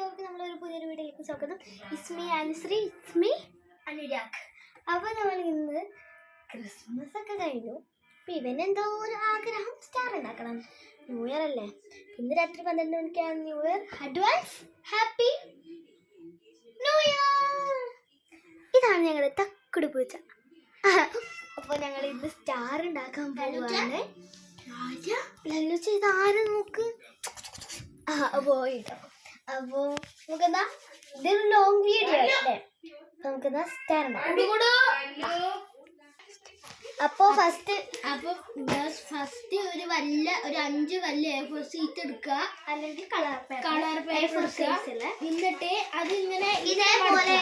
എല്ലാവർക്കും നമ്മളൊരു പുതിയൊരു വീഡിയോയിലേക്ക് സ്വാഗതം. ഇസ്മി അനുശ്രീ, ഇസ്മി അനുരാഗ്. അപ്പോൾ നമ്മൾ ഇന്ന് ക്രിസ്മസ് ഒക്കെ കഴിഞ്ഞു. അപ്പം ഇവനെന്തോ ഒരു ആഗ്രഹം സ്റ്റാർ ഉണ്ടാക്കണം. ന്യൂ ഇയർ അല്ലേ? ഇന്ന് രാത്രി 12 മണിക്കാണ് new year. Advance happy new year. ഇതാണ് ഞങ്ങളുടെ തക്കുടു പൂച്ച. അപ്പോൾ ഞങ്ങൾ ഇന്ന് സ്റ്റാർ ഉണ്ടാക്കാൻ പോവുകയാണ്. ലല്ലുച്ച ഇതാരും നോക്ക് പോയിട്ടോ. അപ്പോൾ നമുക്കെന്താ ഇതൊരു ലോങ് വീഡിയോ അല്ലേ? നമുക്കെന്താ സ്റ്റാർ അപ്പോൾ ഫസ്റ്റ് ഒരു 5 വലിയ A4 ഷീറ്റ് എടുക്കുക, അല്ലെങ്കിൽ കളർ പേപ്പർ എന്നിട്ട് അത് ഇങ്ങനെ ഇതേപോലെ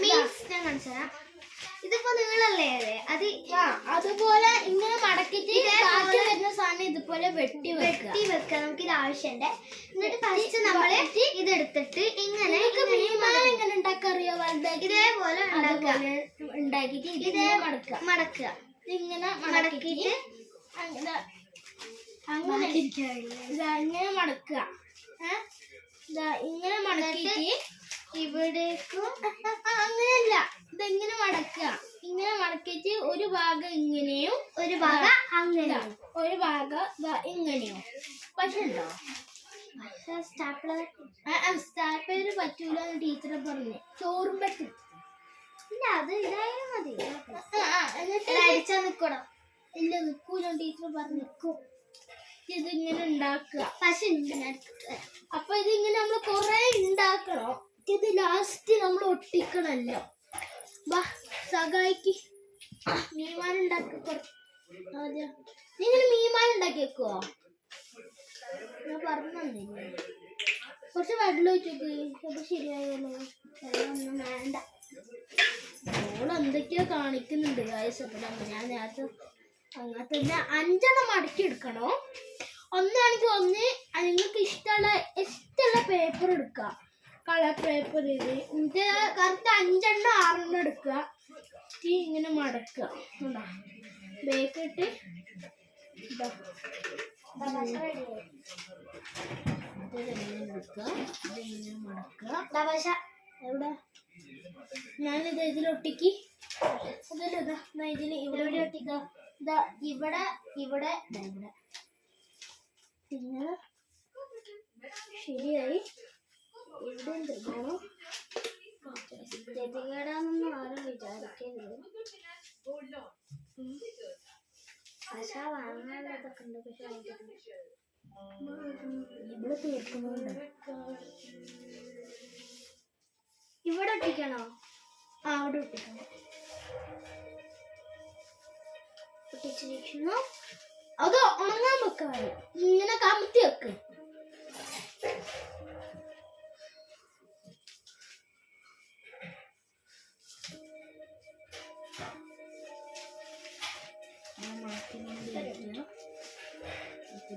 മീൻസ് ഞാൻ കാണിച്ചു തരാം. ഇതിപ്പോ നീളല്ലേ അത് അതുപോലെ ഇങ്ങനെ മടക്കിട്ട് വരുന്ന സാധനം ഇതുപോലെ വെട്ടി വെക്കുക. നമുക്ക് ഇത് ആവശ്യമുണ്ട്. എന്നിട്ട് ഫസ്റ്റ് നമ്മള് ഇതെടുത്തിട്ട് ഇങ്ങനെ എങ്ങനെ ഉണ്ടാക്കറിയോ? ഇതേപോലെ ഉണ്ടാക്കിട്ട് ഇതേ മടക്കുക. ഇങ്ങനെ മടക്കിട്ട് അങ്ങനെ മടക്കുക. ഇങ്ങനെ മടക്കിട്ട് ഇവിടേക്കും അങ്ങനെയല്ല, ഇതെങ്ങനെ മടക്കുക. ഇങ്ങനെ മടക്കിട്ട് ഒരു ഭാഗം ഇങ്ങനെയും ഒരു ഭാഗം അങ്ങനെയും ഒരു ഭാഗം ഇങ്ങനെയും. പക്ഷെ ഉണ്ടോ സ്റ്റാപ്ലർ പറ്റൂല എന്ന് ടീച്ചറെ പറഞ്ഞു. ചോറും പറ്റും. ഇല്ല, അത് ഇതായാലും മതി. എന്നിട്ട് അടിച്ചാൽ നിക്കണം. ഇല്ല, നിക്കൂല. ടീച്ചർ പറഞ്ഞു നിൽക്കും. ഇതിങ്ങനെ ഉണ്ടാക്കുക. പക്ഷെ അപ്പൊ ഇതിങ്ങനെ നമ്മൾ കൊറേ ഉണ്ടാക്കണം. ഇത് ലാസ്റ്റ് നമ്മൾ ഒട്ടിക്കണല്ലോ. വാ സഹായിക്ക്. മീൻമാൻ ഉണ്ടാക്കി ആദ്യം നിങ്ങൾ മീൻമാൻ ഉണ്ടാക്കി വെക്കുവോ? ഞാൻ പറഞ്ഞു തന്നില്ലേ? കുറച്ച് വെള്ളം ഒഴിച്ചോക്ക്. അത് ശരിയായല്ലോ. വെള്ളമൊന്നും വേണ്ട. എന്തൊക്കെയോ കാണിക്കുന്നുണ്ട് കായസപ്പം. ഞാൻ നേരത്തെ അങ്ങനത്തെ 5 മടക്കി എടുക്കണോ. ഒന്നാണെങ്കിൽ ഒന്ന് നിങ്ങൾക്ക് ഇഷ്ടമുള്ള പേപ്പർ എടുക്കുക. കളർ പേപ്പർ ഇത് കറക്റ്റ് 5 6 എടുക്കുക. ഇങ്ങനെ മടക്കുക. ബേക്കിട്ട് മടക്കുക. എവിടെ ഞാനിത് ഇതിലൊട്ടിക്ക്. ഇതിൽ ഇവിടെ ഒട്ടിക്കുക. ഇവിടെ ഇവിടെ ഇവിടെ പിന്നെ ശരിയായി. ഇവിടെ എന്തെങ്കിലും ഗതികേടാണെന്ന് ആരും വിചാരിക്കരുത്. പക്ഷെ വാങ്ങാനുള്ളതൊക്കെ ഉണ്ട്. പക്ഷെ ഇവിടെ തീർക്കുന്നുണ്ട്. ഇവിടെ ഒട്ടിക്കണോ? അവിടെ ഒട്ടിക്കണം. ഒട്ടിച്ചിരിക്കുന്നു. അത് ഉണങ്ങാൻ വെക്കാറ്. ഇങ്ങനെ കമത്തി വെക്ക്.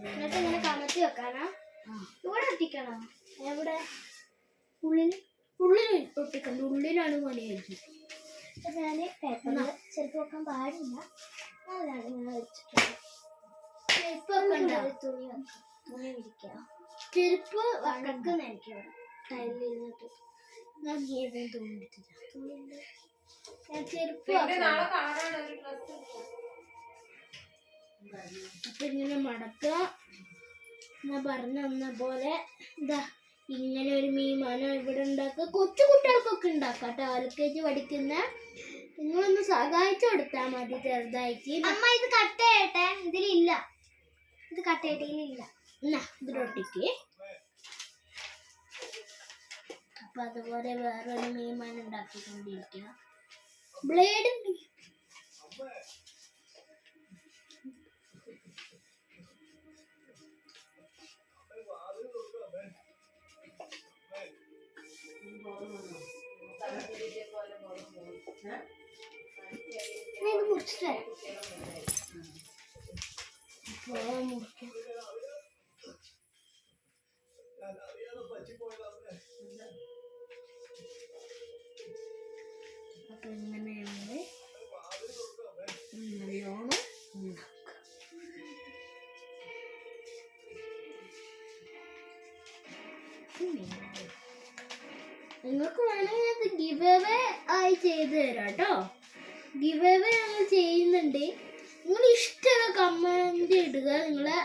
എന്നിട്ട് ഇങ്ങനെ കമത്തി വെക്കാനാ. ഇവിടെ ഒട്ടിക്കണോ? എവിടെ? ഉള്ളിൽ ഒട്ടിക്കണ്ട. ഉള്ളിലാണ് പണി കഴിച്ചത്. ഞാൻ പേപ്പറിൽ ചെരുപ്പ് വെക്കാൻ പാടില്ല. അതാണ് ഇങ്ങനെ വെച്ചിട്ടുണ്ട്. തുണി വിരിക്കുക. ചെരുപ്പ് വഴക്കുന്ന എനിക്ക് ടൈലിരുന്നിട്ട് ഞാൻ തുണി എടുത്തില്ല. ഞാൻ ചെരുപ്പ് അപ്പൊ ഇങ്ങനെ മടക്കുക. ഞാൻ പറഞ്ഞു തന്ന പോലെ ഇതാ ഇങ്ങനെ ഒരു മീമാനോ ഇവിടെ ഉണ്ടാക്കുക. കൊച്ചു കുട്ടികൾക്കൊക്കെ ഉണ്ടാക്കാം കേട്ടോ. LKG പഠിക്കുന്ന നിങ്ങളൊന്ന് സഹായിച്ചു കൊടുത്താൽ മതി ചെറുതായിട്ട്. അമ്മ ഇത് കട്ട് ചെയ്യട്ടെ. ഇതിലില്ല. ഇത് കട്ട് ചെയ്യട്ടെ. ഇതിലില്ല. എന്നാ ഇതിലൊട്ടിക്ക്. അപ്പൊ അതുപോലെ വേറൊരു മീമാൻ ഉണ്ടാക്കിക്കൊണ്ടിരിക്കുക. ബ്ലേഡ് മുറിച്ചിട്ട് മുറിക്കാം. അപ്പൊ ഇങ്ങനെയാണ് നല്ലോണം ഉണ്ടാക്കുക. നിങ്ങൾക്ക് വേണമെങ്കിൽ അത് ഗിവ് അവേ ആയി ചെയ്ത് തരാം കേട്ടോ. ഗിവ് അവേ ഞങ്ങൾ ചെയ്യുന്നുണ്ട്. നിങ്ങൾ ഇഷ്ടമുള്ള കമന്റ് ഇടുക, നിങ്ങളെ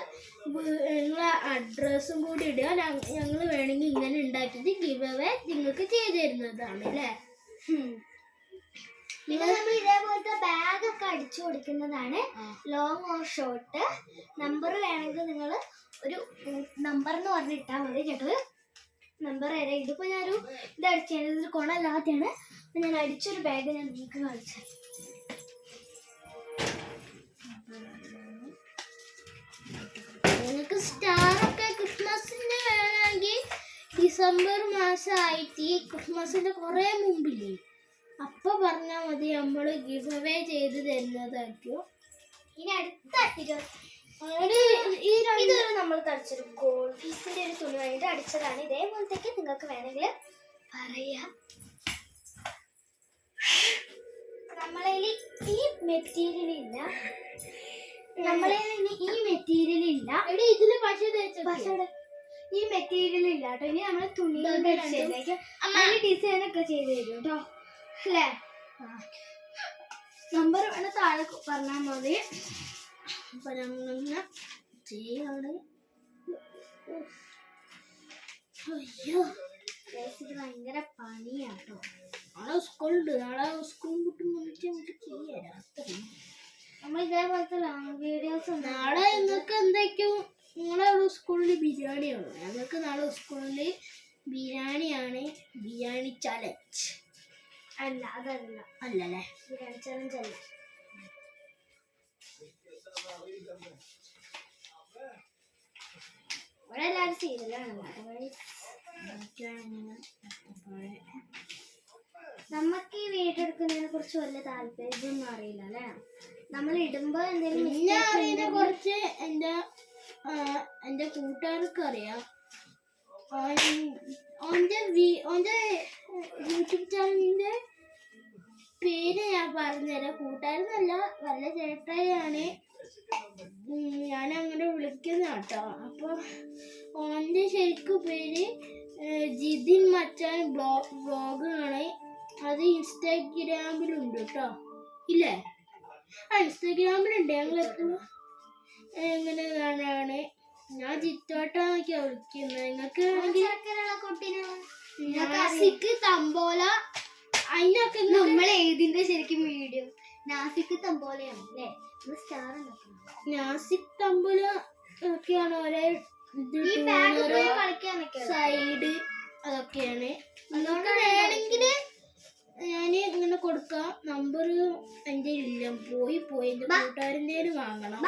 അഡ്രസ്സും കൂടി ഇടുക. ഞങ്ങൾ വേണമെങ്കിൽ ഇങ്ങനെ ഉണ്ടാക്കിയിട്ട് ഗിവ് അവേ നിങ്ങൾക്ക് ചെയ്തു തരുന്നതാണ് അല്ലേ. പിന്നെ നമ്മൾ ഇതേപോലത്തെ ബാഗൊക്കെ അടിച്ചു കൊടുക്കുന്നതാണ്. ലോങ് ഓർ ഷോർട്ട് നമ്പർ വേണമെങ്കിൽ നിങ്ങൾ ഒരു നമ്പർ എന്ന് പറഞ്ഞിട്ടാൽ മതി. ഞങ്ങൾ നമ്പർ തരാം. ഇതിപ്പോൾ ഞാനൊരു ഇത് അടിച്ചത് ഇതൊരു കുണമില്ലാത്തതാണ്. അപ്പം ഞാൻ അടിച്ചൊരു ബാഗ് ഞാൻ നിങ്ങൾക്ക് കാണിച്ചു. നിങ്ങൾക്ക് സ്റ്റാറൊക്കെ ക്രിസ്മസിന് വേണമെങ്കിൽ ഡിസംബർ മാസമായിട്ട് ക്രിസ്മസിന്റെ കുറേ മുമ്പില്ലേ, അപ്പൊ പറഞ്ഞാൽ മതി, നമ്മൾ ഗിവ് അവേ ചെയ്ത് തരുന്നതായിരിക്കും. ഇനി അടുത്ത ഇതൊരു നമ്മൾ തടിച്ചൊരു ഗോൾഡ് ഫീസിന്റെ ഒരു തുണി വേണ്ടിയിട്ട് അടിച്ചതാണ്. ഇതേപോലത്തേക്ക് നിങ്ങൾക്ക് വേണമെങ്കിൽ പറയാം. നമ്മളതിൽ ഈ മെറ്റീരിയൽ ഇല്ല, ഈ മെറ്റീരിയൽ ഇല്ല. ഇതില് പക്ഷേ ഈ മെറ്റീരിയൽ ഇല്ല കേട്ടോ. ഇനി നമ്മൾ തുണി ഡിസൈൻ ഒക്കെ ചെയ്ത് തരും കേട്ടോ അല്ലേ. നമ്പർ വേണം താഴെ പറഞ്ഞാൽ മതി. അപ്പൊ ഞങ്ങളിങ്ങനെ ചെയ്യാണ്. അയ്യോ ഇത് ഭയങ്കര പണിയാട്ടോ. നാളെ സ്കൂളുണ്ട്. നാളെ സ്കൂൾ കിട്ടുമ്പോൾ നമുക്ക് ചെയ്യാം. നമ്മൾ ഇതേപോലത്തെ ലോങ് വീഡിയോസ് നാളെ നിങ്ങൾക്ക് എന്തൊക്കെയും നിങ്ങളെ സ്കൂളിൽ ബിരിയാണിയാണ്. ഞങ്ങൾക്ക് നാളെ സ്കൂളിൽ ബിരിയാണിയാണ്. ബിരിയാണി ചലഞ്ച് അല്ല, അതല്ല അല്ലല്ലേ, ബിരിയാണി ചലഞ്ച് അല്ല. ഇവിടെ എല്ലാവരും സീരിയലാണ്. നമുക്ക് ഈ വീഡിയോ എടുക്കുന്നതിനെ കുറിച്ച് വലിയ താല്പര്യമൊന്നും അറിയില്ല അല്ലേ. നമ്മൾ ഇടുമ്പോ എന്തെങ്കിലും കുറച്ച് എന്റെ കൂട്ടുകാർക്ക് അറിയാം. ഓന്റെ യൂട്യൂബ് ചാനലിന്റെ പേര് ഞാൻ പറഞ്ഞുതരാം. കൂട്ടുകാരെന്നല്ല, വല്ല ചേട്ടായാണ് ഞാൻ അങ്ങനെ വിളിക്കുന്ന കേട്ടോ. അപ്പൊ ഓന്റെ ശരിക്കും പേര് ജിതിൻ മച്ചാൻ ബ്ലോഗാണ്. അത് ഇൻസ്റ്റാഗ്രാമിലുണ്ട് കേട്ടോ. ഇല്ലേ? ഇൻസ്റ്റാഗ്രാമിലുണ്ട്. ഞങ്ങളെപ്പോഴും എങ്ങനെ കാണാണ്. ഞാൻ ജിത്തോട്ടാന്നൊക്കെയാ വിളിക്കുന്നത്. നിങ്ങൾക്ക് നാസിക് തമ്പോല അതിനൊക്കെ നമ്മൾ ഏതിന്റെ ശരിക്കും വീഡിയോ നാസിക് തമ്പോലയാണ് അല്ലേ. സ്റ്റാർ നാസിക് തമ്പോല ഒക്കെയാണ് ഓരോ സൈഡ് അതൊക്കെയാണ്. നിങ്ങൾക്ക് വേണമെങ്കിൽ ഞാൻ ഇങ്ങനെ കൊടുക്കാം. നമ്പർ എൻ്റെ ഇല്ല, പോയി എൻ്റെ കൂട്ടുകാരൻ്റെ വാങ്ങണം.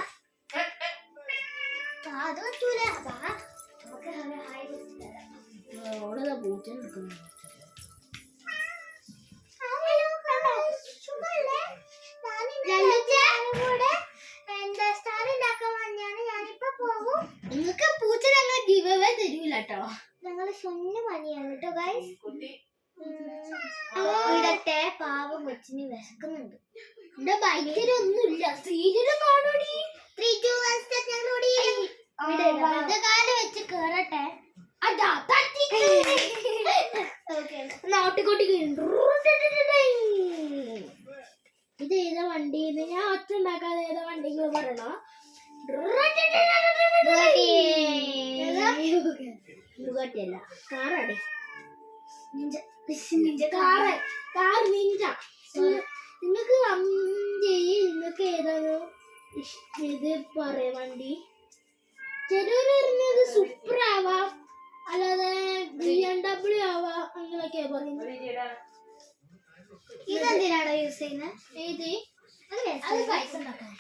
അത് പറ്റൂല. ഓളതാ പൂച്ച എടുക്കുന്നു. നിങ്ങൾക്ക് പൂച്ച ഞങ്ങൾ ഗിവ് അവേ തരൂല കേട്ടോ. ഞങ്ങൾ സ്വന്തം പണിയാണ് കേട്ടോ ഗൈസ്. ഇടട്ടെ, പാവം കൊച്ചിന് വിശക്കുന്നുണ്ട്. എന്റെ ബൈക്കിലൊന്നുമില്ല. സീരിയലും കാണൂടി. 3, 2, 1 step ഞങ്ങളോടി കാലം വെച്ച് കേറട്ടെ. അതാ നാട്ടിക്കോട്ടി. ഇത് ഏതാ വണ്ടി? ഞാൻ ഒറ്റ ഉണ്ടാക്കാതെ ഏതാ വണ്ടി പറയണോ? ബുഗാട്ടിയല്ല, കാറാണ്. Car Ninja. നിങ്ങൾക്ക് നിങ്ങൾക്ക് ഏതാണോ ഇത് പറയാ വണ്ടി? ചിലവർ പറഞ്ഞത് സൂപ്പർ ആവാം, അല്ലാതെ BMW ആവാം, അങ്ങനെയൊക്കെയാ പറയുന്നത്. ഇതെന്തിനാണോ യൂസ് ചെയ്യുന്നത്? ഏത്? അത് പൈസ ഉണ്ടാക്കാൻ.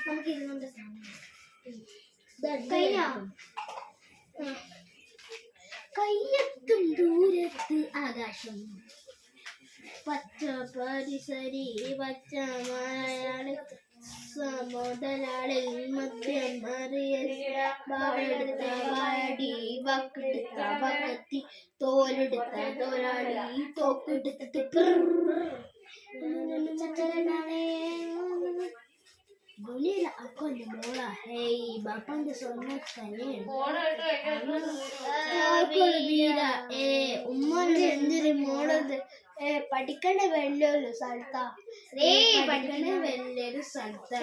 നമുക്ക് ഇരുന്നുണ്ട് കയ്യെത്തും ദൂരത്ത് ആകാശം, പച്ച പരിസരി പച്ച മലയാളി മുതലാളിൽ മദ്യം വാഴെടുത്ത വാടി, വക്കെടുത്ത വക്കത്തി, തോലെടുത്ത തോലാളി, തോക്കെടുത്ത ദുനിയില അക്കൊന്റെ മോളാ ഹേയ് ബാപ്പാന്റെ സ്വർണ്ണ ഉമ്മന്റെ എന്തൊരു മോളത് പഠിക്കണ വലിയൊരു സ്ഥലത്താ പഠിക്കണ വലിയൊരു സ്ഥലത്താ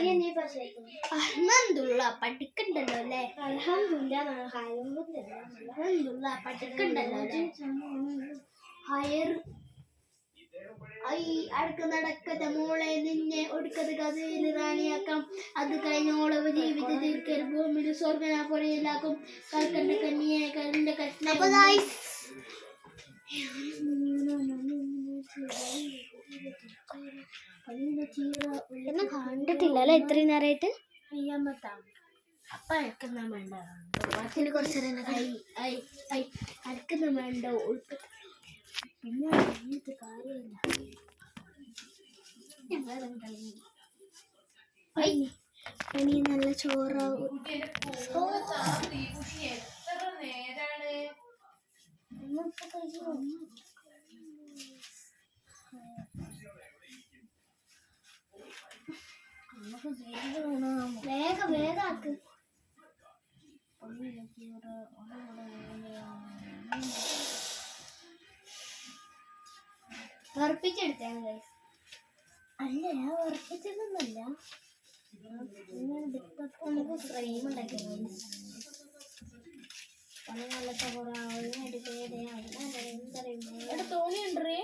അൽഹംദുലില്ലാ പഠിക്കണ്ടല്ലോ അല്ലേ അൽഹംദുലില്ലാ പഠിക്കണ്ടല്ലോ ഹയർ അടുക്ക നടക്കത്തെ മോളെ നിന്നെ ഒടുക്കത് കഥയിൽ റാണിയാക്കാം അത് കഴിഞ്ഞോളെ ജീവിത തീർക്കൽ ഭൂമിയിൽ സ്വർഗന പൊടിയിലാക്കും കൽക്കണ്ട കന്നിയെ കല്ലിന്റെ കഷ്ണം എന്നെ കണ്ടിട്ടില്ല അല്ലെ ഇത്രയും നേരമായിട്ട് അപ്പൊ അരക്കുന്ന വേണ്ട ബാക്കിൽ കുറച്ച് അരക്കുന്ന വേണ്ട പിന്നെ കാര്യമില്ല ഇനി നല്ല ചോറാവും വേഗം വേഗം ആക്ക് ഉറപ്പിച്ചെടുത്താണ് അല്ല ഞാൻ ഉറപ്പിച്ചതൊന്നുമല്ല നമുക്ക് ഫ്രെയിം ഉണ്ടാക്കി തോണിയുണ്ടേ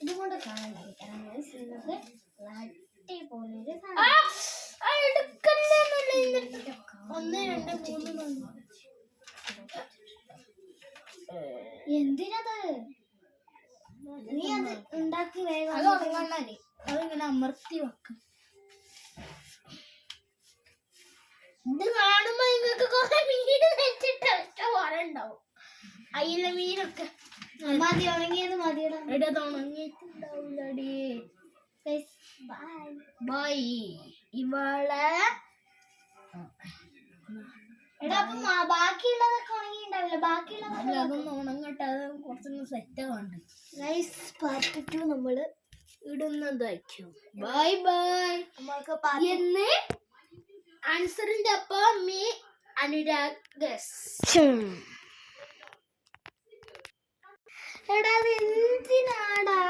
ഇതുകൊണ്ട് കാണാൻ ഒന്ന് രണ്ട് മൂന്ന് എന്തിനത് നീ അത് ഉണ്ടാക്കി വേഗം അത് ഉറങ്ങാണേ അതിങ്ങനെ അമർത്തി വെക്കും ഇത് കാണുമ്പോ നിങ്ങൾക്ക് കുറെ മീൻ വെച്ചിട്ട് ഒറ്റ ഉണ്ടാവും അയില മീനൊക്കെ മതി ഉണങ്ങിയത് മതിയുടെ അത് ഉണങ്ങിയിട്ടുണ്ടാവില്ലടി ബൈ ഇവളെ എടാ അപ്പൊ ബാക്കിയുള്ളതൊക്കെ ഉണങ്ങിണ്ടാവില്ല ബാക്കിയുള്ളതൊക്കെ അതൊന്നും ഉണങ്ങട്ടെ അത് കുറച്ചൊന്ന് സെറ്റ് ആവാണ്ട് നൈസ് പാർട്ട് 2 നമ്മള് ഇടുന്നതായിരിക്കും ബൈ ബൈ നമ്മൾക്ക് എന്ന് ആൻസറിന്റെ ഒപ്പം മീ അനുരാഗ് എടാ അത് എന്തിനാടാ